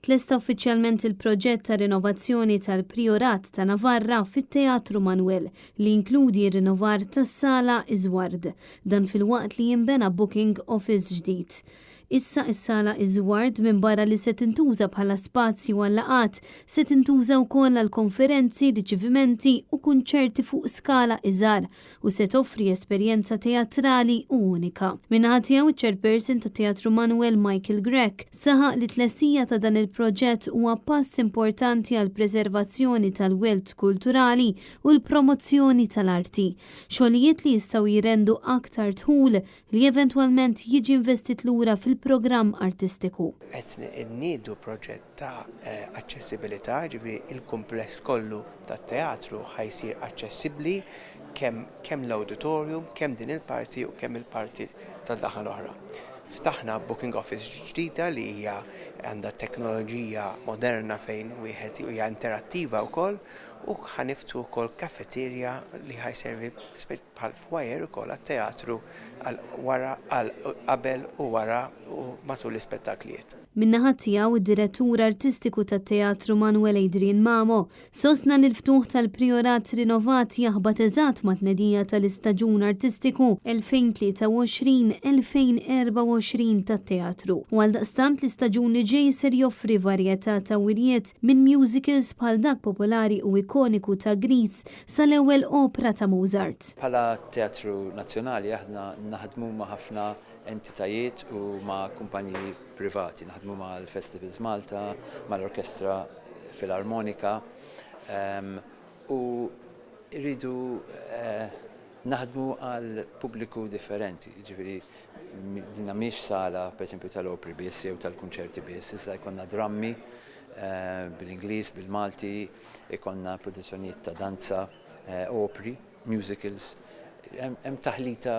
tlesta uffiċjalment il-proġett ta' rinnovazzjoni tal-Priorat ta' Navarra fit-Teatru Manuel li inkludi r-rinnovar tas-sala Iżward, dan fil-waqt li jinbena booking office ġdid. Issa is-sala Iżward minn barra li se tintuża bħala spazju għal laqat se tintuża wkoll għal konferenzi, riċivimenti u kunċerti fuq skala iżgħar u se toffri esperjenza teatrali unika. Minnaħa tiegħu iċ-chairperson ta' Teatru Manuel Michael Grech saħaq li tlessija ta' dan il-proġett huwa pass importanti għal preservazzjoni tal-wilt kulturali u l-promozzjoni tal-arti. Xogħlijiet li jistgħu jirendu aktar tħul li eventwalment jiġi investit lura fil-programm artistiku. Qed nieħdu proġett ta' aċċessibilità, ġifieri il-kumpless kollu tat-teatru ħajsir aċċessibbli kemm l-auditorium, kemm din il-parti u kemm il-parti tad-daħħa l-oħra. Ftaħna booking office ġdida li hija għandha teknoloġija moderna fejn wieħed hija interattiva wkoll u ħaniftu wkoll kafeterja li ħajservi bħal foyer ukoll għat-teatru għal qabel u wara u matul l-ispettaklijiet. Min-naħa tiegħu id-direttur artistiku tat-Teatru Manuel Adrian Mamo sostna li l-ftuħ tal-Priorat rinnovat jaħbad eżatt ma' tnedija tal-istaġun artistiku 2023-2024 tat-teatru. U għaldaqstant l-istaġun li ġej ser joffri varjetà ta' wirjiet minn musicals bħal dak popolari u ikoniku ta' Grease sal-ewwel opera ta' Mozart. Bħala Teatru Nazzjonali aħna naħdmu ma' ħafna entitajiet u ma' kumpaniji privati, naħdmu ma' l-Festivals Malta, ma' l-Orkestra Filarmonika u rridu naħdmu għal pubbliku differenti, ġifieri dinna mhix sala pereżempju tal-opri biss jew tal-kunċerti biss, issa jkollna drammi bil-Ingliż, bil-Malti, ikonna produzzjonijiet ta' danza, opri, musicals. Hemm taħlita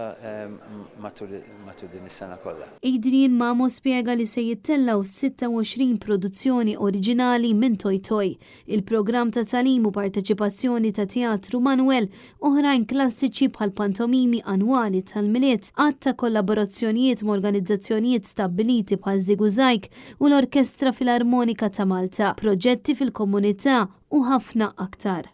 matul din is-sena kollha. Adrian Mamo spjega li se jittellaw 26 produzzjoni oriġinali minn Toy Toy, il-programm ta' talim u parteċipazzjoni ta' Teatru Manuel, oħrajn klassiċi bħal pantomimi annwali tal-miliet, għatta kollaborazzjonijiet ma' organizzazzjonijiet stabbiliti bħal Ziguzajk u l-Orkestra Filarmonika ta' Malta, proġetti fil-komunità u ħafna aktar.